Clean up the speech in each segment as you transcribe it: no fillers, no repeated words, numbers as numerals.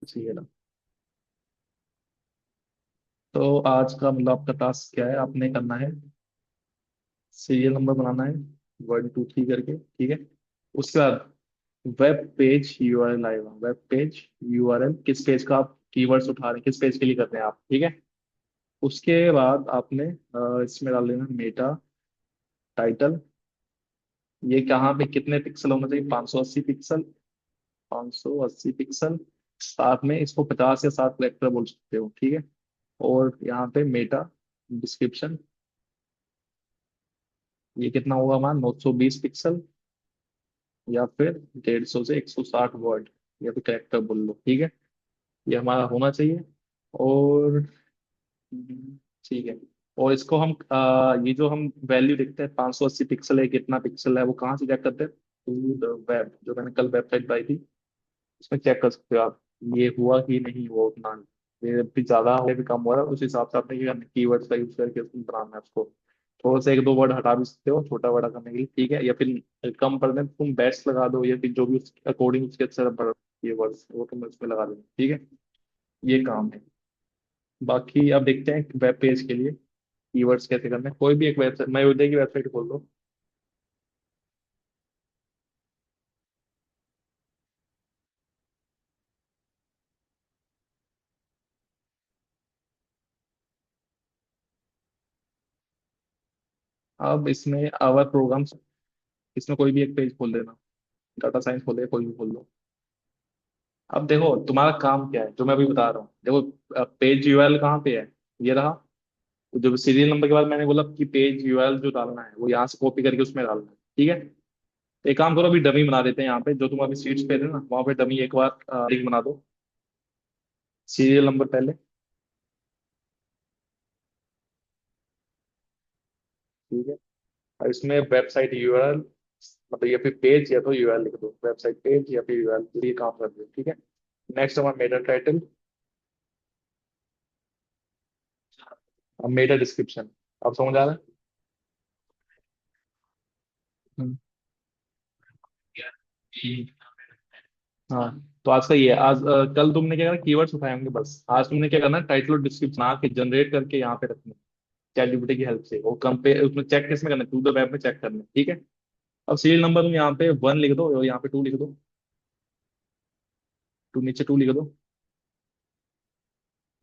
ठीक है ना। तो आज का मतलब आपका टास्क क्या है, आपने करना है सीरियल नंबर बनाना है 1 2 3 करके, ठीक है। उसके बाद वेब पेज यूआरएल आएगा, वेब पेज यूआरएल किस पेज का आप कीवर्ड्स उठा रहे हैं, किस पेज के लिए कर रहे हैं आप, ठीक है। उसके बाद आपने इसमें डाल देना मेटा टाइटल। ये कहाँ पे कितने पिक्सल होना चाहिए, 580 पिक्सल, 580 पिक्सल। साथ में इसको 50 या 60 करेक्टर बोल सकते हो, ठीक है। और यहाँ पे मेटा डिस्क्रिप्शन, ये कितना होगा हमारा 920 पिक्सल, या फिर 150 से 160 वर्ड, या फिर कैरेक्टर बोल लो, ठीक है। ये हमारा होना चाहिए। और ठीक है। और इसको हम ये जो हम वैल्यू देखते हैं 580 पिक्सल है कितना पिक्सल है, वो कहाँ से चेक करते हैं, टू द वेब, जो मैंने कल वेबसाइट बनाई थी उसमें चेक कर सकते हो आप। ये हुआ कि नहीं हुआ उतना, ये भी ज्यादा हो भी कम हो रहा है, उस हिसाब से आपने कीवर्ड्स का यूज करके उसमें बनाना है उसको। थोड़ा सा एक दो वर्ड हटा भी सकते हो छोटा बड़ा करने के लिए, ठीक है। या फिर कम पढ़ने तो तुम बेस्ट लगा दो, या फिर जो भी उसके अकॉर्डिंग उसके अच्छे बढ़ ये वर्ड्स वो तुम उसमें लगा देना, ठीक है। ये काम है। बाकी अब देखते हैं वेब पेज के लिए कीवर्ड्स कैसे करना है। कोई भी एक वेबसाइट, मैं उदय की वेबसाइट खोल दो। अब इसमें आवर प्रोग्राम्स, इसमें कोई भी एक पेज खोल देना, डाटा साइंस खोल दे, कोई भी खोल दो। अब देखो तुम्हारा काम क्या है जो मैं अभी बता रहा हूँ, देखो पेज यूआरएल कहाँ पे है, ये रहा। जो सीरियल नंबर के बाद मैंने बोला कि पेज यूआरएल जो डालना है वो यहाँ से कॉपी करके उसमें डालना है, ठीक है। एक काम करो, अभी डमी बना देते हैं यहाँ पे, जो तुम अभी सीट्स पे थे ना वहाँ पे डमी एक बार लिंक बना दो, सीरियल नंबर पहले, ठीक है। और इसमें वेबसाइट यूआरएल, मतलब या फिर पेज या तो यूआरएल लिख दो, वेबसाइट पेज या फिर यूआरएल, ये काम कर दो, ठीक है। नेक्स्ट हमारा मेटा टाइटल, अब मेटा डिस्क्रिप्शन, अब समझ आ रहा है। हम्म। हम्म। हाँ। तो आज का ये है। आज कल तुमने क्या करना, कीवर्ड्स उठाए होंगे बस, आज तुमने क्या करना, टाइटल और डिस्क्रिप्शन आके जनरेट करके यहाँ पे रखना, चैट जीपीटी की हेल्प से। वो कंपेयर उसमें चेक किसमें करना, टू द वेब में चेक करना, ठीक है। अब सीरियल नंबर तुम यहाँ पे 1 लिख दो और यहाँ पे 2 लिख दो, टू नीचे 2 लिख दो।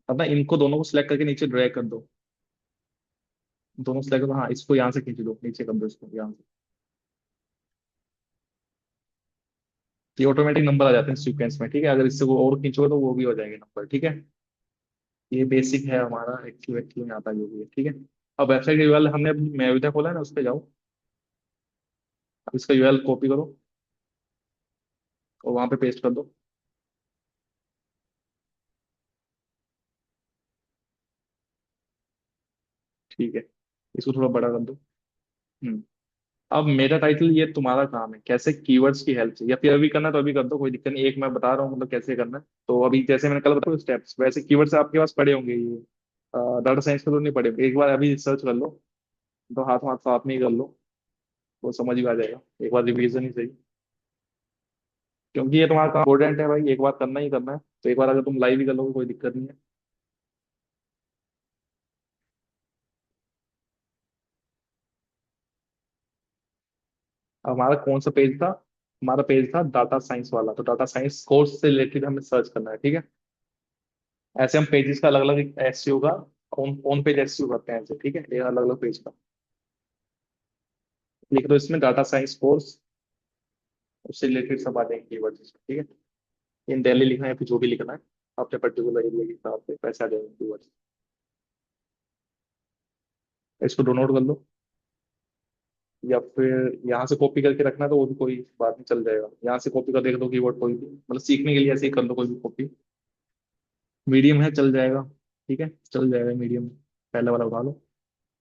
अब ना इनको दोनों को सिलेक्ट करके नीचे ड्रैग कर दो, दोनों सेलेक्ट करो, हाँ इसको यहाँ से खींच दो, नीचे कर दो इसको यहाँ से। ये ऑटोमेटिक नंबर आ जाते हैं सीक्वेंस में, ठीक है। अगर इससे वो और खींचोगे तो वो भी हो जाएंगे नंबर, ठीक है। ये बेसिक है हमारा, एक्टिव एक्टिव में आता है जो भी है, ठीक है। अब वेबसाइट यूआरएल हमने अभी मेविटा खोला है ना, उस पर जाओ। अब इसका यूआरएल कॉपी करो और वहां पे पेस्ट कर दो, ठीक है। इसको थोड़ा बड़ा कर दो। हम्म। अब मेरा टाइटल, ये तुम्हारा काम है कैसे कीवर्ड्स की हेल्प से, या फिर अभी करना है तो अभी कर दो, कोई दिक्कत नहीं। एक मैं बता रहा हूँ मतलब कैसे करना है, तो अभी जैसे मैंने कल बताया स्टेप्स, वैसे कीवर्ड्स आपके पास पड़े होंगे ये, डाटा साइंस के तो नहीं पड़े होंगे। एक बार अभी सर्च कर लो, तो हाथ हाथ साथ में ही कर लो, वो समझ भी आ जाएगा। एक बार रिवीजन ही सही, क्योंकि ये तुम्हारा काम इंपॉर्टेंट है भाई, एक बार करना ही करना है। तो एक बार अगर तुम लाइव ही कर लोगे कोई दिक्कत नहीं है। हमारा कौन सा पेज था, हमारा पेज था डाटा साइंस वाला, तो डाटा साइंस कोर्स से रिलेटेड हमें सर्च करना है, ठीक है। ऐसे हम पेजेस का अलग अलग एसईओ का, कौन कौन पेज एसईओ करते हैं ऐसे, ठीक है। ये अलग अलग पेज का लिख दो, इसमें डाटा साइंस कोर्स, उससे रिलेटेड सब आ जाएंगे कीवर्ड्स, ठीक है। इन दिल्ली लिखना है, फिर जो भी लिखना है अपने पर्टिकुलर एरिया के हिसाब से पैसे आ जाएंगे कीवर्ड्स। इसको डाउनलोड कर लो, या फिर यहाँ से कॉपी करके रखना, तो वो भी कोई बात नहीं, चल जाएगा। यहाँ से कॉपी कर देख दो कीवर्ड कोई भी, मतलब सीखने के लिए ऐसे ही कर लो कोई भी कॉपी। मीडियम है चल जाएगा, ठीक है, चल जाएगा मीडियम। पहले वाला उठा लो,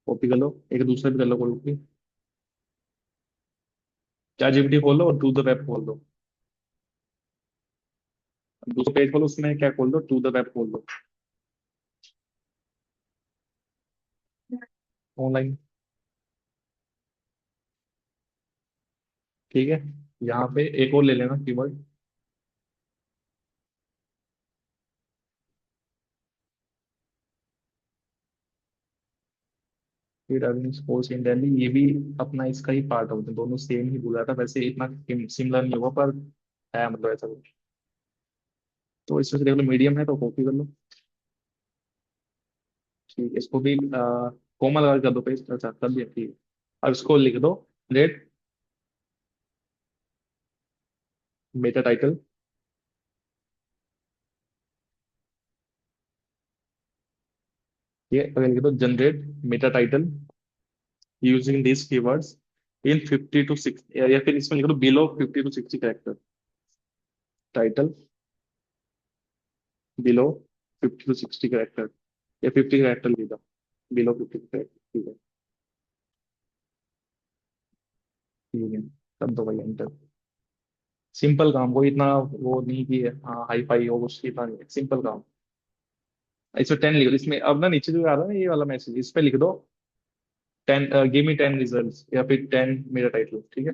कॉपी कर लो, एक दूसरे भी कर लो कॉपी। चैट जीपीटी खोल लो और टू द वेब खोल दो। दूसरा पेज खोलो, उसमें क्या खोल दो, टू द वेब खोल दो, ऑनलाइन, ठीक है। यहाँ पे एक और ले लेना कीवर्ड, स्पोर्ट्स इन दिल्ली, ये भी अपना इसका ही पार्ट होता है, दोनों सेम ही बोला था वैसे, इतना सिमिलर नहीं होगा पर है मतलब ऐसा कुछ। तो इसमें से देख लो मीडियम है तो कॉपी कर लो। ठीक है, इसको भी कोमल अगर कर दो पेस्ट, अच्छा कर दिया, ठीक है। अब इसको लिख दो रेट मेटा टाइटल। ये अगर लिख दो generate Meta title using this keywords in 50 to 60, या फिर इसमें लिख दो below 50 to 60 character, title below 50 to 60 character, या 50 कैरेक्टर लिख दो, बिलो 50 कैरेक्टर, ठीक है। ठीक है, कर दो भाई एंटर। सिंपल काम, कोई इतना वो नहीं कि हाँ हाई फाई हो, कुछ इतना नहीं, सिंपल काम। इसमें 10 लिख दो, इसमें अब ना नीचे जो आ रहा है ना ये वाला मैसेज, इस पे लिख दो 10, गिव मी 10 रिजल्ट्स, या फिर 10 मेरा टाइटल, ठीक है।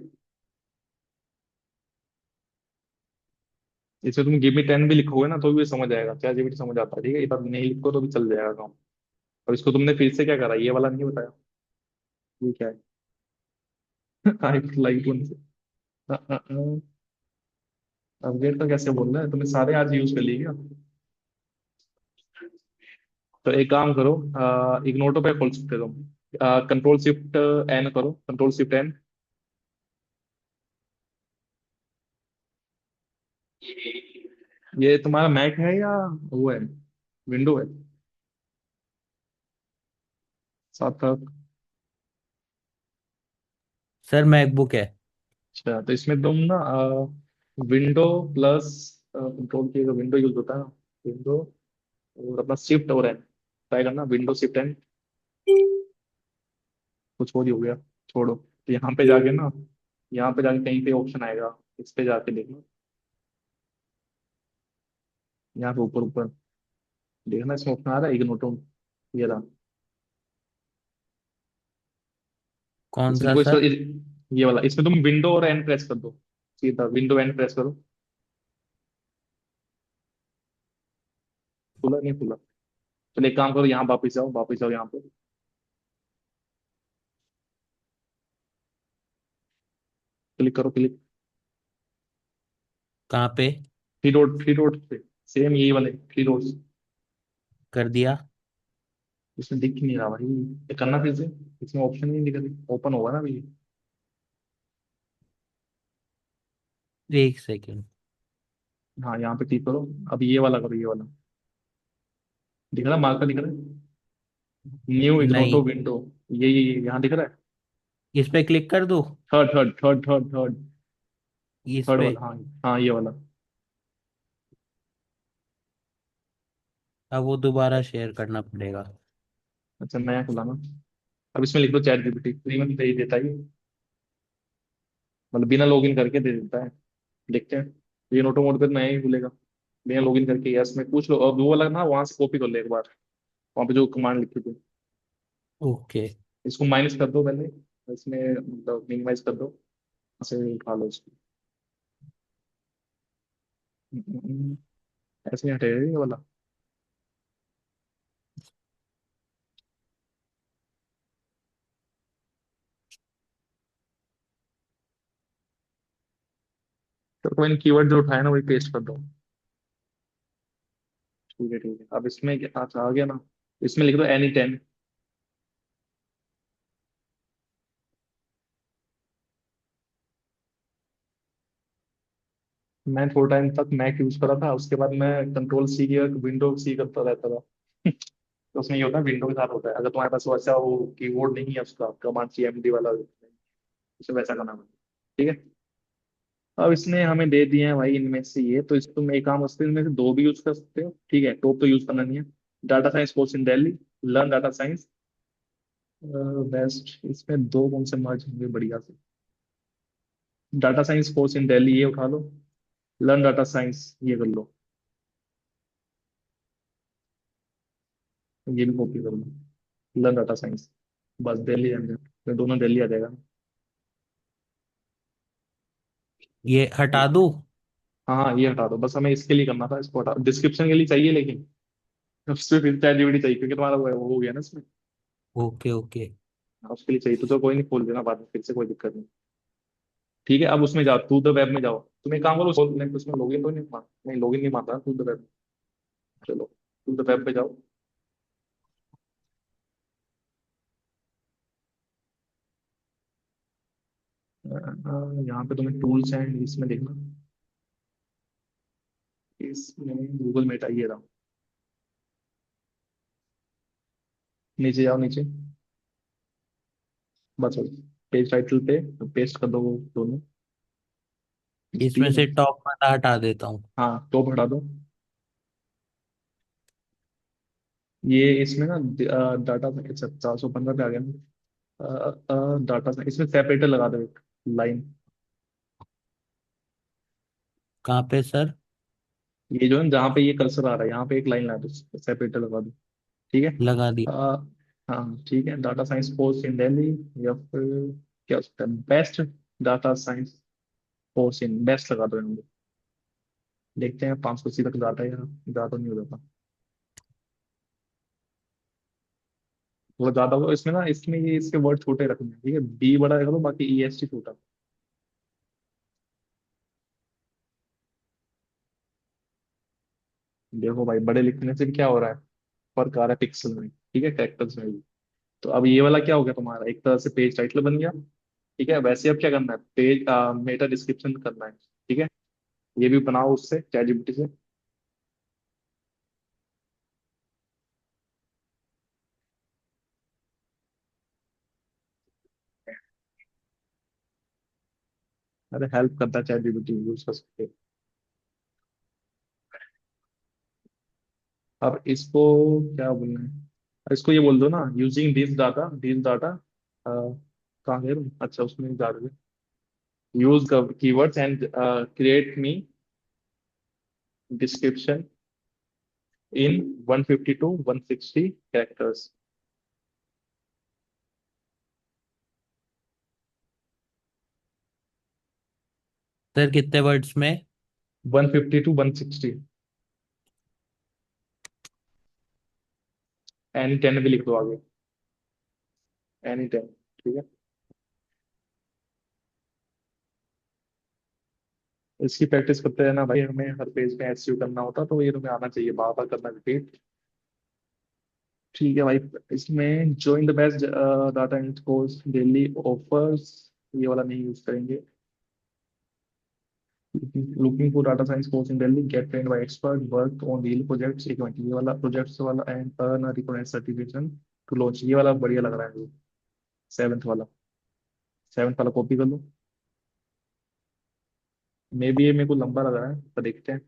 इसमें तुम गिव मी 10 भी लिखोगे ना तो भी समझ आएगा, क्या जीबीटी समझ आता है, ठीक है। ये बात नहीं लिखो तो भी चल जाएगा काम। और इसको तुमने फिर से क्या करा, ये वाला नहीं बताया, ये क्या है? आई लाइक वन से अपडेट का कैसे बोल रहा है, तुमने सारे आज यूज कर लिए क्या? तो एक काम करो, इग्नोटो पे खोल सकते हो तुम, कंट्रोल शिफ्ट एन करो, कंट्रोल शिफ्ट एन। ये तुम्हारा मैक है या वो है, विंडो है? साथ साथ। सर मैकबुक है। अच्छा, तो इसमें तुम ना विंडो प्लस कंट्रोल की विंडो यूज होता है ना, विंडो और अपना शिफ्ट और एन ट्राई करना, विंडो शिफ्ट एन। कुछ और ही हो गया, छोड़ो। तो यहाँ पे जाके ना, यहाँ पे जाके कहीं पे ऑप्शन आएगा, इस पे जाके देखना, यहाँ पे ऊपर ऊपर देखना, इसमें ऑप्शन आ रहा है इग्नोटो, ये रहा। कौन इसमें सा देखो, सर? ये वाला, इसमें तुम विंडो और एन प्रेस कर दो, सीधा विंडो एन प्रेस करो। खुला नहीं खुला? चलो एक काम करो, यहाँ वापिस जाओ, वापिस जाओ यहाँ पे, क्लिक करो, क्लिक। कहाँ पे? थ्री डॉट पे, सेम यही वाले थ्री डॉट। कर दिया। इसमें दिख ही नहीं रहा भाई, ये करना फिर से, इसमें ऑप्शन ही नहीं दिख रही, ओपन होगा ना अभी। एक सेकेंड। हाँ यहाँ पे क्लिक करो, अब ये वाला करो, ये वाला दिख रहा है, मार्कर दिख रहा है, न्यू इग्नोटो नहीं, विंडो, ये यहाँ दिख रहा है। इस पे क्लिक कर दूँ? थर्ड इस थर्ड पे? वाला, हाँ हाँ ये वाला। अब वो दोबारा शेयर करना पड़ेगा। अच्छा नया खुला ना, अब इसमें लिख दो चैट जीपीटी, फ्री में तो दे ही देता है ये, मतलब बिना लॉगिन करके दे देता है। देखते हैं, ये नोटो मोड पे नया ही खुलेगा, बिना लॉगिन करके, यस में पूछ लो, और वो वाला ना वहां से कॉपी कर लो एक बार, वहां पे जो कमांड लिखी थी। ओके। इसको माइनस कर दो पहले, इसमें मतलब मिनिमाइज कर दो, ऐसे उठा लो इसको। ऐसे नहीं हटेगा ये वाला। तो कोई कीवर्ड जो उठाया ना वही पेस्ट कर दो। ठीक है ठीक है, अब इसमें अच्छा आ गया ना, इसमें लिख दो एनी 10। मैं थोड़ा टाइम तक मैक यूज करा था, उसके बाद मैं कंट्रोल सी की विंडो सी करता रहता था। तो उसमें ये होता है, विंडो के साथ होता है, अगर तुम्हारे पास वैसा वो कीबोर्ड नहीं है उसका कमांड सी एम डी वाला, उसे वैसा करना पड़ता है, ठीक है। अब इसने हमें दे दिए हैं भाई इनमें से ये, तो इस तुम एक काम करते हो, इनमें से दो भी यूज कर सकते हो, ठीक है, टॉप तो यूज करना नहीं है। Data science course in Delhi, learn data science, best. इसमें दो कौन से मर्ज होंगे बढ़िया से, data science course in Delhi ये उठा लो, लर्न डाटा साइंस ये कर लो, ये भी कॉपी कर लो, लर्न डाटा साइंस, बस दिल्ली आएंगे, तो दोनों दिल्ली आ जाएगा। ये हटा दूँ? हाँ हाँ ये हटा दो, बस हमें इसके लिए करना था, इसको हटा, डिस्क्रिप्शन के लिए चाहिए लेकिन, उससे फिर चैट जीपीटी चाहिए क्योंकि तुम्हारा वो हो गया ना इसमें। Okay okay. उसके लिए चाहिए तो कोई नहीं, खोल देना बाद में फिर से, कोई दिक्कत नहीं। ठीक है, अब उसमें जाओ, टू द वेब में जाओ। तुम एक काम करो, उसमें लॉगिन तो नहीं मार, नहीं लॉगिन नहीं मारता, टू द वेब। चलो, टू द वेब पे जाओ। यहाँ पे तुम्हें टूल्स एंड इसमें देखना, इसमें गूगल मेटा ये रहा। नीचे जाओ, नीचे, बस पेज टाइटल पे पेस्ट कर दो वो दोनों, इसमें तीन। से टॉप वाला हटा देता हूँ। हाँ, टॉप हटा दो। ये इसमें ना डाटा, अच्छा 415 पे आ गया ना। डाटा, इसमें सेपरेटर लगा दो एक लाइन। कहाँ पे सर? ये जो है जहाँ पे ये कर्सर आ रहा है, यहाँ पे एक लाइन लगा दो, सेपरेटर लगा दो। ठीक है। लगा दिया। आ, हाँ ठीक है, data science course in Delhi, या फिर क्या उसका बेस्ट डाटा साइंस कोर्स इन, बेस्ट लगा दो यहाँ पे। देखते हैं 580 तक जाता है या ज़्यादा नहीं हो जाता। वो ज़्यादा हो इसमें ना, इसमें ये इसके वर्ड छोटे रखने हैं, ठीक है, बी बड़ा रख दो, बाकी ई एस टी छोटा। देखो भाई, बड़े लिखने से क्या हो रहा है, फर्क आ रहा है पिक्सल में, ठीक है, कैरेक्टर्स में भी। तो अब ये वाला क्या हो गया तुम्हारा, एक तरह से पेज टाइटल बन गया। ठीक है, वैसे अब क्या करना है, पेज मेटा डिस्क्रिप्शन करना है। ठीक है, ये भी बनाओ उससे, चैट जीपीटी से। अरे हेल्प करता है चैट जीपीटी, यूज कर सकते हो। अब इसको क्या बोलना है, इसको ये बोल दो ना, यूजिंग दिस डाटा कहाँ गए तुम? अच्छा, उसमें जा रहे, use keywords and create me description in 150 to 160 characters. Sir कितने वर्ड्स में? 150 टू 160, एनी 10 भी लिख दो आगे, एनी 10। ठीक है, इसकी प्रैक्टिस करते रहना भाई, हमें हर पेज में एसईओ करना होता, तो ये तुम्हें आना चाहिए, बार बार करना, रिपीट। ठीक है भाई, इसमें join the best data and course daily offers, ये वाला नहीं यूज करेंगे। Looking for data science course in Delhi, get trained by expert, work on real projects, एक मिनट, ये वाला प्रोजेक्ट्स वाला, and earn a recognised certification to launch, ये वाला बढ़िया लग रहा है। सेventh वाला, सेventh वाला कॉपी कर लो। मे बी ये मेरे को लंबा लग रहा है, पर देखते हैं।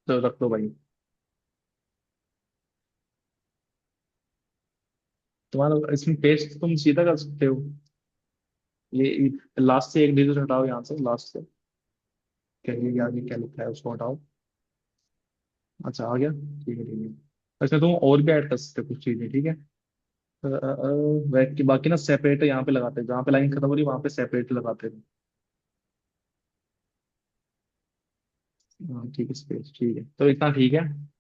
तो रख दो भाई। तुम्हारा इसमें पेस्ट तुम सीधा कर सकते हो, ये लास्ट से एक डिजिट हटाओ, यहाँ से लास्ट से, करिए आगे क्या लिखा है उसको हटाओ। अच्छा, आ गया, ठीक है, ठीक है। अच्छा, तुम और भी ऐड कर सकते हो कुछ चीजें, ठीक है। की बाकी ना सेपरेट यहाँ पे लगाते हैं, जहाँ पे लाइन खत्म हो रही है वहाँ पे सेपरेट लगाते हैं। हाँ ठीक है, स्पेस ठीक है, तो इतना ठीक है।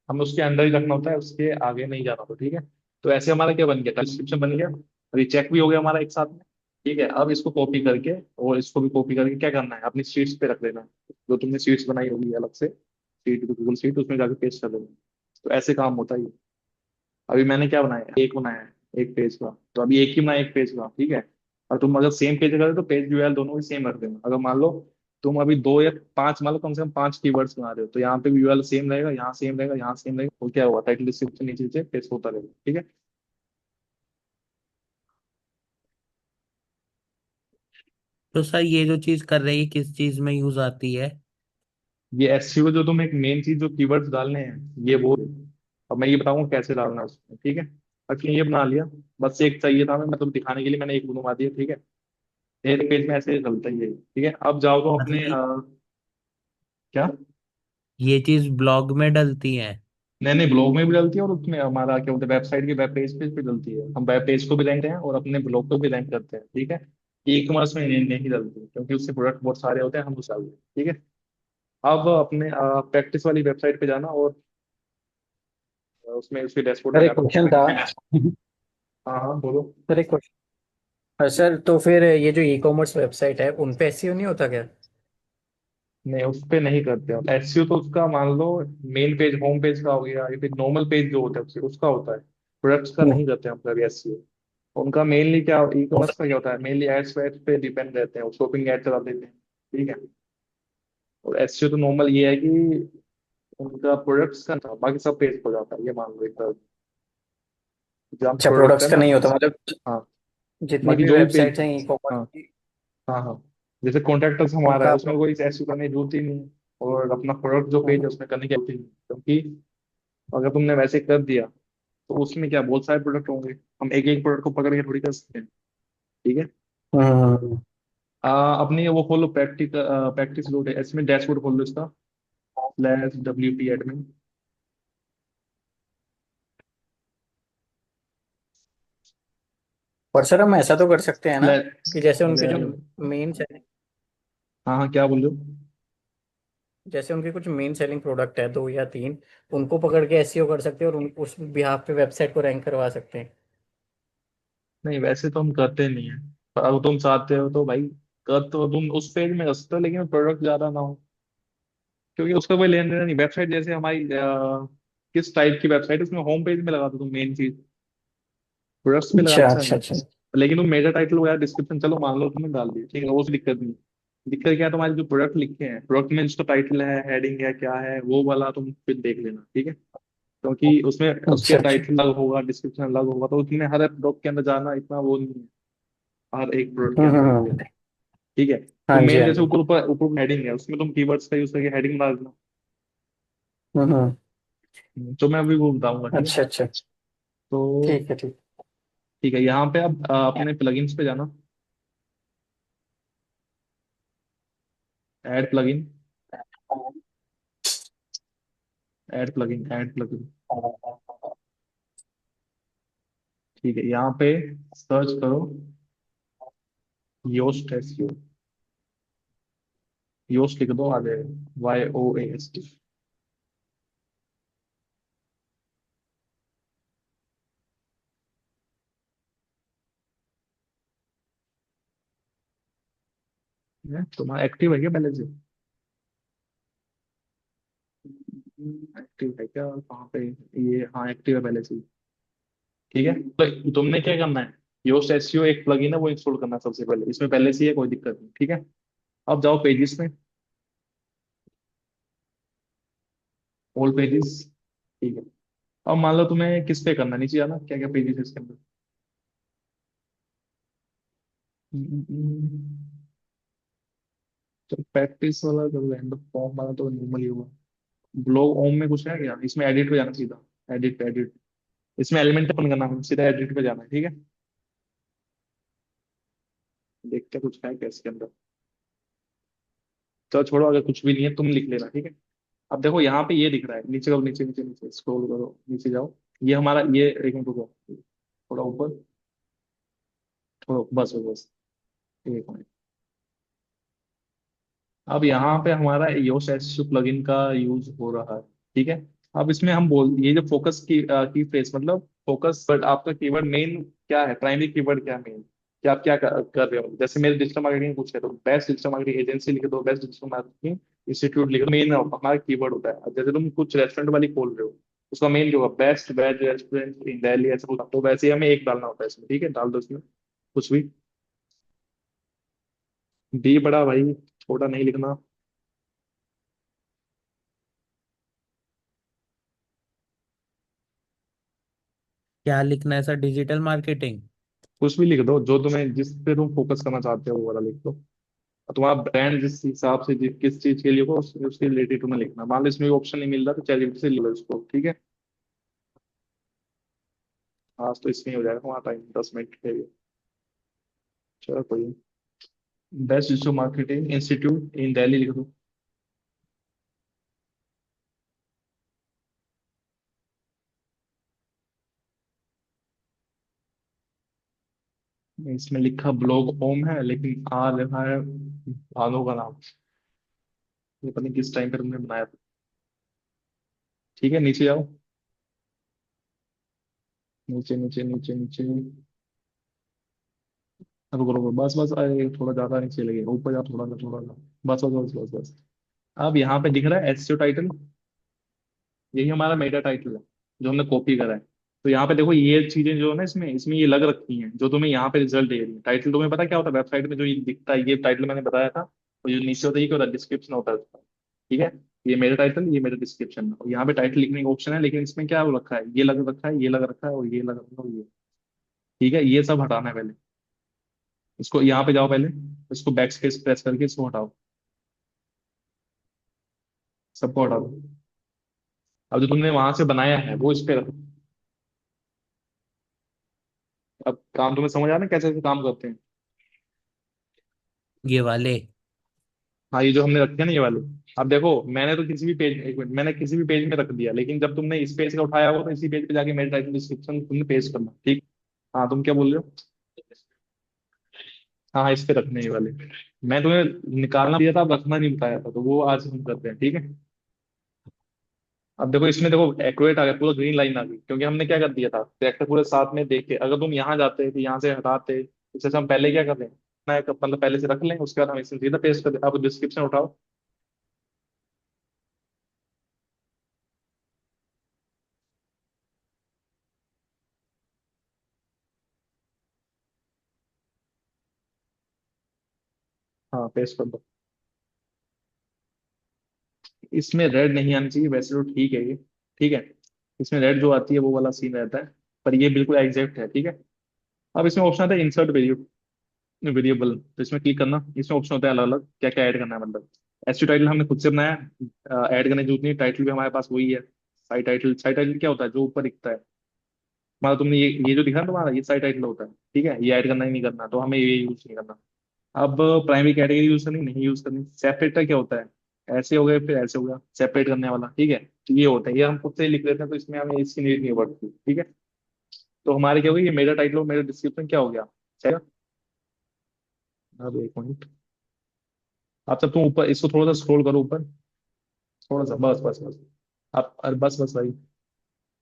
हमें उसके अंदर ही रखना होता है, उसके आगे नहीं जाना होता, ठीक है। तो ऐसे हमारा क्या बन गया, डिस्क्रिप्शन बन गया, अभी चेक भी हो गया हमारा एक साथ में। ठीक है, अब इसको कॉपी करके, और इसको भी कॉपी करके क्या करना है, अपनी शीट्स पे रख देना है। जो तुमने शीट्स बनाई होगी अलग से, शीट, गूगल शीट, उसमें जाके पेस्ट कर देना। तो ऐसे काम होता है ये। अभी मैंने क्या बनाया है, एक बनाया है, एक पेज का, तो अभी एक ही बनाया एक पेज का, ठीक है। और तुम अगर सेम पेज करे तो पेज यूआरएल दोनों ही सेम रख देना। अगर मान लो तुम अभी दो या पांच, मान लो कम से कम पांच कीवर्ड्स बना रहे हो, तो यहाँ पे भी यूआरएल सेम रहेगा, यहाँ सेम रहेगा, यहाँ सेम रहेगा, तो क्या होगा, टाइटल डिस्क्रिप्शन नीचे नीचे पेस्ट होता रहेगा, ठीक है। तो सर ये जो चीज कर रही है किस चीज में यूज आती है? ये एसईओ जो तुम, एक मेन चीज जो कीवर्ड्स डालने हैं, ये वो। अब मैं ये बताऊंगा कैसे डालना है उसमें, ठीक है। बाकी ये बना लिया, बस एक चाहिए था, मैं मतलब दिखाने के लिए मैंने एक बनवा दिया, ठीक है। एक पेज में ऐसे चलता ही है, ठीक है। अब जाओ तो अपने मतलब क्या, ये चीज ब्लॉग में डलती है? नहीं नहीं, ब्लॉग में भी डलती है, और उसमें हमारा क्या बोलते हैं, वेबसाइट के वेब पेज पे भी डलती है। हम वेब पेज को भी रैंक हैं और अपने ब्लॉग को भी रैंक करते हैं, ठीक है। ई कॉमर्स में नहीं डलती, क्योंकि उससे प्रोडक्ट बहुत सारे होते हैं, हम उस डालते हैं, ठीक है। अब अपने प्रैक्टिस वाली वेबसाइट पे जाना और उसमें उसके डैशबोर्ड सर में एक जाना। क्वेश्चन था। हाँ हाँ बोलो। सर एक क्वेश्चन, सर तो फिर ये जो ई कॉमर्स वेबसाइट है उन पे एसईओ नहीं होता क्या? नहीं, उस पे नहीं करते हम एसईओ। तो उसका मान लो मेन पेज, होम पेज का हो गया, या फिर नॉर्मल पेज जो होता है उसका होता है। प्रोडक्ट्स का हम्म। नहीं करते हम कभी एसईओ। उनका मेनली क्या, ई कॉमर्स का क्या होता है, मेनली एड्स वेड्स पे डिपेंड रहते हैं, शॉपिंग एड चला देते हैं। ठीक है। और एसईओ तो नॉर्मल ये है कि उनका प्रोडक्ट्स का था, बाकी सब पेज हो जाता है, ये मान लो एक तरह से। जहाँ अच्छा, प्रोडक्ट है प्रोडक्ट्स का ना। नहीं होता मतलब हाँ। जितनी बाकी भी जो भी वेबसाइट्स हैं पेज। ई कॉमर्स हाँ की हाँ हाँ। जैसे कॉन्टैक्टस हमारा है, उनका उसमें कोई ऐसी करने की जरूरत ही नहीं है। और अपना प्रोडक्ट जो पेज है उसमें करने की जरूरत ही नहीं है। क्योंकि अगर तुमने वैसे कर दिया तो उसमें क्या बहुत सारे प्रोडक्ट होंगे। हम एक एक प्रोडक्ट को पकड़ के थोड़ी कर सकते हैं। ठीक है। हम्म। अपनी वो खोलो प्रैक्टिस लोड है इसमें, डैशबोर्ड खोल लो इसका, स्लैश WP एडमिन। और सर हम ऐसा तो कर सकते हैं ना स्लैश कि जैसे उनके जो स्लैश। मेन हाँ हाँ, क्या बोल रहे हो? जैसे उनके कुछ मेन सेलिंग प्रोडक्ट है, दो या तीन, उनको पकड़ के एसईओ कर सकते हैं और उस बिहाफ पे वेबसाइट को रैंक करवा सकते हैं। नहीं, वैसे तो हम करते नहीं है। पर अगर तुम चाहते हो तो भाई कर, तो तुम उस पेज में कर सकते हो, लेकिन प्रोडक्ट ज्यादा ना हो। क्योंकि उसका कोई लेन देन नहीं। वेबसाइट जैसे हमारी किस टाइप की वेबसाइट है, उसमें होम पेज में लगा दो तुम मेन चीज। प्रोडक्ट्स पे लगाना अच्छा अच्छा अच्छा नहीं अच्छा। है। लेकिन तुम मेजर टाइटल वगैरह डिस्क्रिप्शन चलो मान लो तुमने डाल दिया, ठीक है, वो से दिक्कत नहीं। दिक्कत क्या है, तुम्हारे जो प्रोडक्ट लिखे हैं, प्रोडक्ट में जिसका टाइटल है, हेडिंग है, क्या है, वो वाला तुम फिर देख लेना। ठीक है। क्योंकि उसमें उसके अच्छा अच्छा। टाइटल अलग होगा, डिस्क्रिप्शन अलग होगा, तो उसमें हर प्रोडक्ट के अंदर जाना इतना वो नहीं है। हर एक प्रोडक्ट के अंदर। हम्म। ठीक है। तो हाँ जी मेन हाँ जैसे जी। ऊपर ऊपर ऊपर हेडिंग है, उसमें तुम कीवर्ड्स का यूज करके हेडिंग डाल देना। हम्म। तो मैं अभी वो बताऊंगा। ठीक है। अच्छा अच्छा। तो ठीक है ठीक। ठीक है, यहाँ पे आप अपने प्लगइन्स पे जाना। Add plugin. Add plugin. ठीक है, यहाँ पे सर्च करो योस्ट एसईओ। योस्ट लिख दो, आ जाएगा, YOAST। तुम्हारा एक्टिव है क्या पहले से? एक्टिव है क्या, कहाँ पे? ये हाँ, एक्टिव है पहले से। ठीक है। तो तुमने क्या करना है, योस्ट एसईओ एक प्लगइन है, वो इंस्टॉल करना है सबसे पहले। इसमें पहले से ही है, कोई दिक्कत नहीं। ठीक है। अब जाओ पेजेस में, ऑल पेजेस। ठीक है। अब मान लो तुम्हें किस पे करना है, नीचे जाना, क्या क्या पेजेस है इसके अंदर। तो प्रैक्टिस वाला जो रैंडम फॉर्म वाला तो नॉर्मल ही होगा। ब्लॉग होम में कुछ है क्या, इसमें एडिट पे जाना सीधा। एडिट। इसमें एलिमेंट ओपन करना है, सीधा एडिट पे जाना है। ठीक है। देखते हैं कुछ है क्या इसके अंदर। तो छोड़ो, अगर कुछ भी नहीं है तुम लिख लेना। ठीक है। अब देखो यहाँ पे ये दिख रहा है, नीचे करो, नीचे नीचे नीचे स्क्रॉल करो, नीचे जाओ। ये हमारा ये, एक मिनट रुको, थोड़ा ऊपर, थोड़ा बस बस, एक मिनट। अब यहाँ पे हमारा योस एसयू प्लगइन का यूज हो रहा है। ठीक है। अब इसमें हम बोल, ये जो फोकस की फ्रेज, मतलब फोकस, बट आपका कीवर्ड मेन क्या है, प्राइमरी कीवर्ड क्या है मेन, कि आप क्या कर रहे हो। जैसे मेरे डिजिटल मार्केटिंग कुछ है तो बेस्ट डिजिटल मार्केटिंग एजेंसी लिख दो, बेस्ट डिजिटल मार्केटिंग इंस्टीट्यूट लिख दो। मेन हमारा कीवर्ड होता है। अब जैसे तुम कुछ रेस्टोरेंट वाली खोल रहे हो, उसका मेन जो होगा best veg restaurant in Delhi, ऐसा कुछ, तो वैसे ही हमें एक डालना होता है इसमें। ठीक है, डाल दो इसमें कुछ भी। डी बड़ा भाई, छोटा नहीं लिखना। क्या लिखना है सर, डिजिटल मार्केटिंग? कुछ भी लिख दो, जो तुम्हें, जिस पे तुम फोकस करना चाहते हो वो वाला लिख दो। और तुम्हारा ब्रांड जिस हिसाब से किस चीज के लिए हो, उसके रिलेटेड तुम्हें लिखना। मान लो इसमें ऑप्शन नहीं मिल रहा तो चैट से ले लो इसको। ठीक है। आज तो इसमें ही हो जाएगा तुम्हारा टाइम, 10 मिनट के लिए। चलो कोई। बेस्ट डिजिटल मार्केटिंग इंस्टीट्यूट इन दिल्ली लिख दो। इसमें लिखा ब्लॉग होम है, लेकिन आ रहा है भानु का नाम। ये पता नहीं किस टाइम पे तुमने बनाया था। ठीक है, नीचे जाओ। नीचे नीचे नीचे नीचे। रुको रुको, बस बस, अरे थोड़ा ज्यादा नीचे लगे, ऊपर जाओ थोड़ा सा, थोड़ा सा। बस बस बस बस बस। अब यहाँ पे दिख रहा है एसईओ टाइटल। यही हमारा मेटा टाइटल है, जो हमने कॉपी करा है। तो यहाँ पे देखो, ये चीजें जो है ना, इसमें इसमें ये लग रखी हैं, जो तुम्हें यहाँ पे रिजल्ट दे रही है। टाइटल तुम्हें पता क्या होता है वेबसाइट में जो ये दिखता है, ये टाइटल मैंने बताया था। और जो नीचे होता है, ये क्या होता है, डिस्क्रिप्शन होता है उसका। ठीक है। ये मेरा टाइटल, ये मेरा डिस्क्रिप्शन, और यहाँ पे टाइटल लिखने का ऑप्शन है, लेकिन इसमें क्या हो रखा है, ये लग रखा है, ये लग रखा है, और ये लग रखा है, और ये। ठीक है, ये सब हटाना है पहले। इसको यहाँ पे जाओ पहले, इसको बैक स्पेस प्रेस करके इसको हटाओ। सबको हटा दो। अब जो तुमने वहां से बनाया है वो इस पे रखो। अब काम तुम्हें समझ आ रहा है कैसे कैसे काम करते हैं। ये वाले। हाँ, ये जो हमने रखे हैं ना, ये वाले। अब देखो, मैंने तो किसी भी पेज, एक मिनट, मैंने किसी भी पेज में रख दिया, लेकिन जब तुमने इस पेज का उठाया हो तो इसी पेज पे जाके मेरे टाइटल डिस्क्रिप्शन तुमने पेस्ट करना, ठीक। हाँ, तुम क्या बोल रहे हो। हाँ हाँ, इस पे रखने हैं ये वाले। मैं तुम्हें निकालना दिया था, अब रखना नहीं बताया था, तो वो आज हम करते हैं, ठीक है। अब देखो, इसमें देखो एक्यूरेट आ गया, पूरा ग्रीन लाइन आ गई, क्योंकि हमने क्या कर दिया था, ट्रैक्टर पूरे साथ में देख के, अगर तुम यहाँ जाते तो यहाँ से हटाते, इससे हम पहले क्या कर रहे हैं, मैं मतलब पहले से रख लें, उसके बाद हम इसे सीधा पेस्ट कर दें। अब डिस्क्रिप्शन उठाओ। हाँ, पेस्ट कर दो। इसमें रेड नहीं आनी चाहिए, वैसे तो ठीक है ये। ठीक है। इसमें रेड जो आती है वो वाला सीन रहता है। पर ये बिल्कुल एग्जैक्ट है, ठीक है। अब इसमें ऑप्शन आता है इंसर्ट वेरिएबल, तो इसमें क्लिक करना। इसमें ऑप्शन होता है अलग अलग, क्या क्या ऐड करना है, मतलब एच टाइटल हमने खुद से बनाया। ऐड करने की जरूरत नहीं, टाइटल भी हमारे पास वही है। साइड टाइटल क्या होता है, जो ऊपर दिखता है। मतलब तुमने ये जो दिखा ना तुम्हारा, ये साइड टाइटल होता है, ठीक है। ये ऐड करना ही नहीं करना, तो हमें ये यूज नहीं करना। अब प्राइमरी कैटेगरी यूज करनी, नहीं यूज करनी। सेपरेटर क्या होता है, ऐसे हो गए फिर ऐसे हो गया, सेपरेट करने वाला, ठीक है। तो ये होता है, ये हम खुद से ही लिख लेते हैं, तो इसमें हमें इसकी नीड नहीं पड़ती, ठीक है। तो हमारे क्या हो गया, ये मेरा टाइटल और मेरा डिस्क्रिप्शन क्या हो गया, सही है? अब एक मिनट। अब तब तुम ऊपर इसको थोड़ा सा स्क्रॉल करो ऊपर, थोड़ा सा, बस बस बस। अब अरे बस बस भाई,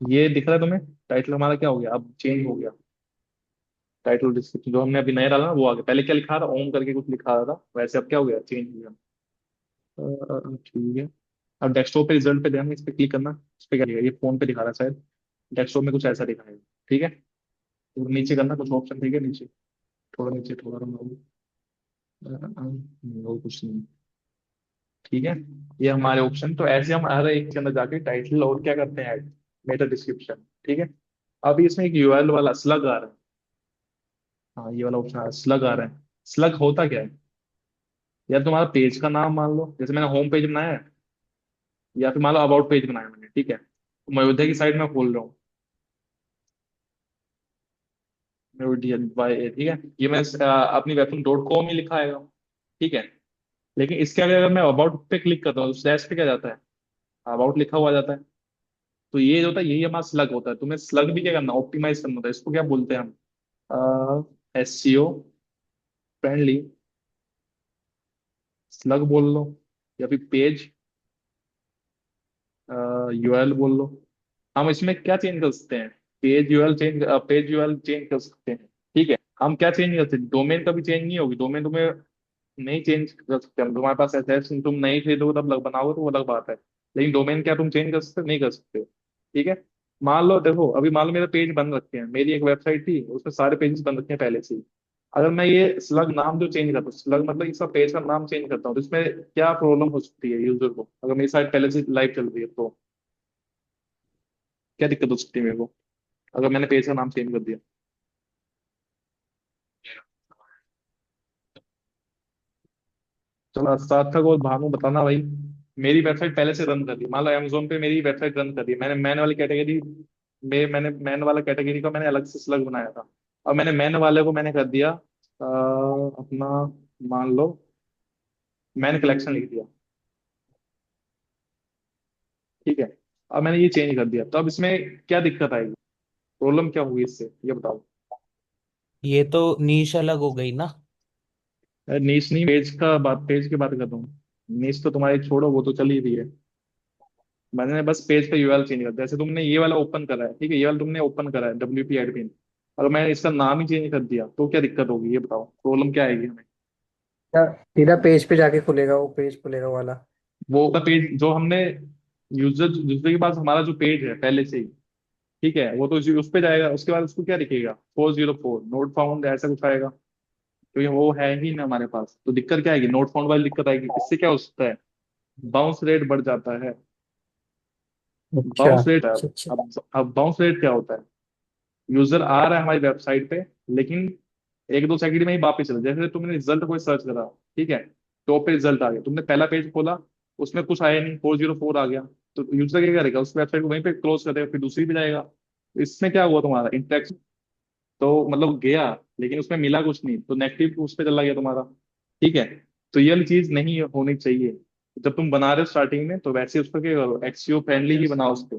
ये दिख रहा है तुम्हें, टाइटल हमारा क्या हो गया, अब चेंज हो गया। टाइटल डिस्क्रिप्शन जो हमने अभी नया डाला ना, वो आ गया। पहले क्या लिखा था, ओम करके कुछ लिखा रहा था, वैसे अब क्या हो गया, चेंज हो गया। ठीक है। अब डेस्कटॉप पे रिजल्ट पे ध्यान, इस पे क्लिक करना। इस पे क्या दिखेगा, ये फोन पे दिखा रहा है शायद। डेस्कटॉप में कुछ ऐसा दिखाएगा, ठीक है। तो नीचे करना, कुछ ऑप्शन ठीक है नीचे, थोड़ा नीचे, थोड़ा और कुछ नहीं। ठीक है। ये हमारे ऑप्शन, तो ऐसे हम हर एक के अंदर जाके टाइटल और क्या करते हैं, ऐड मेटा डिस्क्रिप्शन, ठीक है। अभी इसमें एक यूआरएल वाला स्लग आ रहा है। हाँ, ये वाला ऑप्शन आ रहा है, स्लग आ रहा है। स्लग होता क्या है, यार तुम्हारा पेज का नाम मान लो, जैसे मैंने होम पेज बनाया है, या फिर मान लो अबाउट पेज बनाया मैंने, ठीक है। तो मैं अयोध्या की साइड में खोल रहा हूँ, बाय, ठीक है। ये मैं अपनी वेबसाइट .com ही लिखा है, ठीक है। लेकिन इसके आगे अगर मैं अबाउट पे क्लिक करता हूँ, स्लैश पे क्या जाता है, अबाउट लिखा हुआ जाता है। तो ये जो होता है, यही हमारा स्लग होता है। तुम्हें स्लग भी क्या करना, ऑप्टिमाइज करना होता है, इसको क्या बोलते हैं हम, एससीओ फ्रेंडली स्लग बोल लो, या फिर पेज यूआरएल बोल लो। हम इसमें क्या चेंज कर सकते हैं, पेज यूआरएल चेंज कर सकते हैं, ठीक है। हम क्या चेंज कर सकते हैं, डोमेन का भी चेंज नहीं होगी, डोमेन तुम्हें नहीं चेंज कर सकते हम, तुम्हारे पास ऐसा है, तुम नहीं खरीदोगे तब बनाओगे तो वो अलग बात है। लेकिन डोमेन क्या तुम चेंज कर सकते, नहीं कर सकते, ठीक है। मान लो देखो, अभी मान लो मेरे पेज बन रखे हैं, मेरी एक वेबसाइट थी उसमें सारे पेजेस बन रखे हैं पहले से ही। अगर मैं ये स्लग नाम जो चेंज करता हूँ, स्लग मतलब इसका पेज का नाम चेंज करता हूँ, तो इसमें क्या प्रॉब्लम हो सकती है यूजर को, अगर मेरी साइट पहले से लाइव चल रही है तो क्या दिक्कत हो सकती है मेरे को, अगर मैंने पेज का नाम चेंज कर दिया। चलो सार्थक और भानु बताना भाई। मेरी वेबसाइट पहले से रन कर दी, मान लो अमेजोन पे मेरी वेबसाइट रन कर दी, मैंने मैन वाली कैटेगरी में, मैंने मैन वाला कैटेगरी का मैंने अलग से स्लग बनाया था। अब मैंने मैन वाले को मैंने कर दिया अपना, मान लो मैंने कलेक्शन लिख दिया, ठीक है। अब मैंने ये चेंज कर दिया, तो अब इसमें क्या दिक्कत आएगी, प्रॉब्लम क्या होगी इससे, ये बताओ। ये तो नीश अलग हो गई ना। नीच नहीं, पेज का बात, पेज की बात कर रहा हूँ। नीच तो तुम्हारी छोड़ो, वो तो चल ही रही है। मैंने बस पेज पे यूआरएल चेंज कर दिया। जैसे तुमने ये वाला ओपन करा है, ठीक है, ये वाला तुमने ओपन करा है WP एडमिन, अगर मैंने इसका नाम ही चेंज कर दिया तो क्या दिक्कत होगी, ये बताओ, प्रॉब्लम क्या आएगी हमें? या सीधा पेज पे जाके खुलेगा, वो पेज खुलेगा वाला। वो का पेज जो हमने यूजर दूसरे के पास, हमारा जो पेज है पहले से ही, ठीक है, वो तो उस पे जाएगा, उसके बाद उसको क्या दिखेगा, 404 नोट फाउंड ऐसा कुछ आएगा, क्योंकि वो है ही ना हमारे पास, तो दिक्कत क्या आएगी, नोट फाउंड वाली दिक्कत आएगी। इससे क्या होता है, बाउंस रेट बढ़ जाता है। अच्छा बाउंस रेट, अच्छा अच्छा। अब बाउंस रेट क्या होता है, यूजर आ रहा है हमारी वेबसाइट पे, लेकिन 1-2 सेकंड में ही वापस चला, जैसे तुमने रिजल्ट कोई सर्च करा, ठीक है, टॉप पे रिजल्ट आ गया, तुमने पहला पेज खोला, उसमें कुछ आया नहीं, 404 आ गया, तो यूजर क्या करेगा, उस वेबसाइट को वहीं पे क्लोज कर देगा, फिर दूसरी पे जाएगा। इसमें क्या हुआ, तुम्हारा इंटरेक्शन तो मतलब गया, लेकिन उसमें मिला कुछ नहीं, तो नेगेटिव उस पे चला गया तुम्हारा, ठीक है। तो ये वाली चीज नहीं होनी चाहिए। जब तुम बना रहे हो स्टार्टिंग में, तो वैसे उस पर क्या करो, एक्सीओ फ्रेंडली ही बनाओ उसको।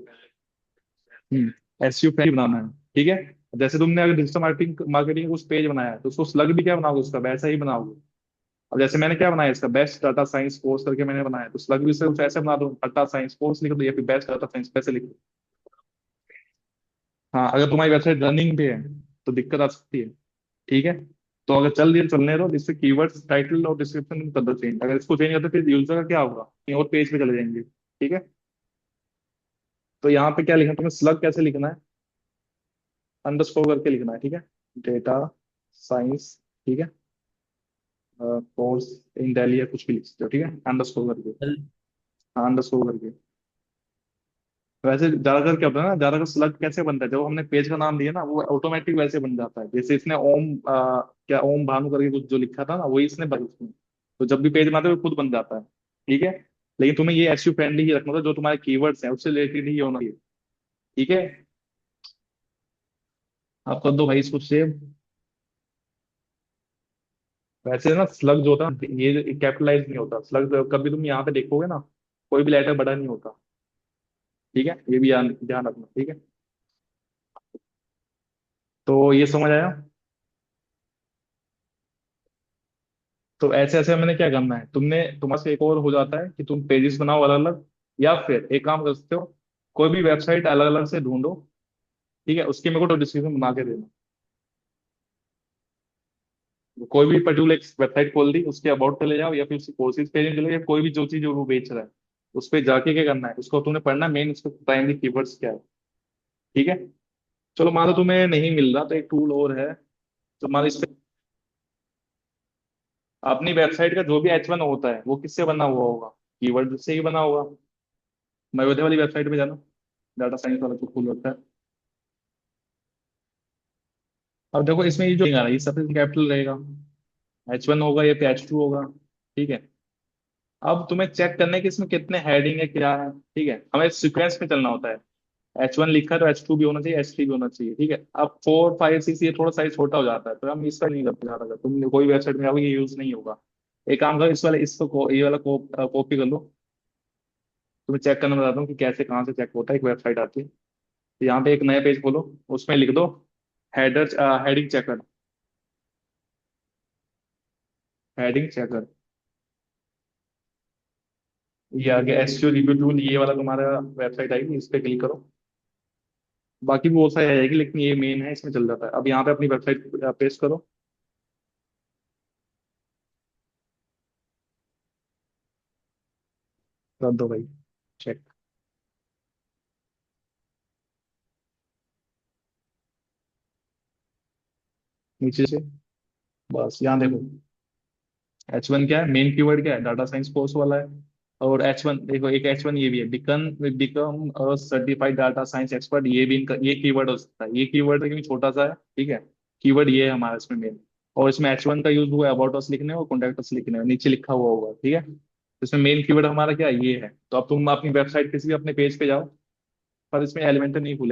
एसईओ फ्रेंडली बनाना है, ठीक है। जैसे तुमने अगर डिजिटल मार्केटिंग मार्केटिंग का कुछ पेज बनाया है, तो उसको स्लग भी क्या बनाओगे, उसका वैसा ही बनाओगे। अब जैसे मैंने क्या बनाया, इसका बेस्ट डाटा साइंस कोर्स करके मैंने बनाया, तो स्लग भी सिर्फ ऐसे बना दो, डाटा साइंस कोर्स लिख दो, या फिर बेस्ट डाटा साइंस वैसे लिख दो। हाँ, अगर तुम्हारी वेबसाइट रनिंग पे है तो दिक्कत आ सकती है, ठीक है। तो अगर चल दिया, चलने दो, इससे कीवर्ड्स टाइटल और डिस्क्रिप्शन कर दो चेंज, अगर इसको चेंज करते फिर यूजर का क्या होगा, कहीं और पेज पे चले जाएंगे, ठीक है। तो यहाँ पे क्या लिखना है, तुम्हें स्लग कैसे लिखना है, अंडरस्कोर करके लिखना है, ठीक है, डेटा साइंस, ठीक है, कोर्स इन दिल्ली या कुछ भी लिख सकते हो, ठीक है, अंडरस्कोर करके। हाँ, अंडरस्कोर करके। वैसे ज्यादातर क्या होता है ना, ज्यादातर स्लग कैसे बनता है, जब हमने पेज का नाम दिया ना, वो ऑटोमेटिक वैसे बन जाता है, जैसे इसने ओम क्या ओम भानु करके कुछ जो लिखा था ना, वही इसने बन उसमें, तो जब भी पेज बनाते हो खुद बन जाता है, ठीक है। लेकिन तुम्हें ये एसईओ फ्रेंडली ही रखना था, जो तुम्हारे कीवर्ड्स हैं उससे रिलेटेड ही होना चाहिए, ठीक है। आप कर दो भाई इसको सेव। वैसे ना स्लग जो होता है ये कैपिटलाइज नहीं होता, स्लग कभी तुम यहाँ पे देखोगे ना, कोई भी लेटर बड़ा नहीं होता, ठीक है, ये भी ध्यान ध्यान रखना, ठीक है। तो ये समझ आया। तो ऐसे ऐसे मैंने क्या करना है, तुम्हारे से एक और हो जाता है कि तुम पेजेस बनाओ अलग अलग, या फिर एक काम कर सकते हो, कोई भी वेबसाइट अलग अलग से ढूंढो, ठीक है, उसकी मेरे को डिस्क्रिप्शन बना के देना। कोई भी पर्टिकुलर एक वेबसाइट खोल दी, उसके अबाउट चले जाओ, या फिर उसकी कोर्सेज पेज में चले जाओ, या कोई भी जो चीज वो बेच रहा है, उस पर जाके क्या करना है, उसको तुमने पढ़ना, मेन उसको प्राइमरी कीवर्ड्स क्या है, ठीक है। चलो मान लो तुम्हें नहीं मिल रहा, तो एक टूल और है, तुम्हारे इस पे अपनी वेबसाइट का जो भी H1 होता है वो किससे बना हुआ होगा, कीवर्ड से ही बना होगा। नवोदय वाली वेबसाइट पे जाना, डाटा साइंस वाला जो टूल होता है। अब देखो इसमें ये जो आ रहा है, ये सबसे कैपिटल रहेगा, H1 होगा या फिर H2 होगा, ठीक है। अब तुम्हें चेक करना है कि इसमें कितने हेडिंग है, क्या है, ठीक है, हमें सीक्वेंस में चलना होता है। H1 लिखा है तो H2 भी होना चाहिए, H3 भी होना चाहिए, ठीक है। अब 4, 5, 6 ये थोड़ा साइज छोटा हो जाता है, तो हम इसका नहीं करते ज्यादा, तुम कोई वेबसाइट में जाओगे ये यूज नहीं होगा। एक काम करो, इस वाले इसको ये वाला कॉपी कर लो। तुम्हें चेक करना बताता हूँ कि कैसे कहाँ से चेक होता है, एक वेबसाइट आती है, तो यहाँ पे एक नया पेज खोलो, उसमें लिख दो header heading checker, heading checker, ये आगे एसईओ रिव्यू टूल, ये वाला तुम्हारा वेबसाइट आएगी, इस पे क्लिक करो। बाकी भी बहुत सारी आ जाएगी, लेकिन ये मेन है, इसमें चल जाता है। अब यहाँ पे अपनी वेबसाइट पेस्ट करो, कर दो भाई चेक, नीचे से, बस यहाँ देखो, H1 क्या है, मेन कीवर्ड क्या है, डाटा साइंस कोर्स वाला है। और H1 देखो, एक H1 ये भी है, become become a certified data science expert, ये भी इनका ये कीवर्ड हो सकता है, ये कीवर्ड लेकिन छोटा सा है, ठीक है। कीवर्ड ये है हमारा इसमें मेन। और इसमें H1 का यूज हुआ है अबाउट अस लिखने और कॉन्टैक्ट अस लिखने में, नीचे लिखा हुआ होगा, ठीक है। इसमें मेन कीवर्ड हमारा क्या है, ये है। तो अब तुम अपनी वेबसाइट किसी भी अपने पेज पे जाओ, पर इसमें एलिमेंटर नहीं खुलेगा।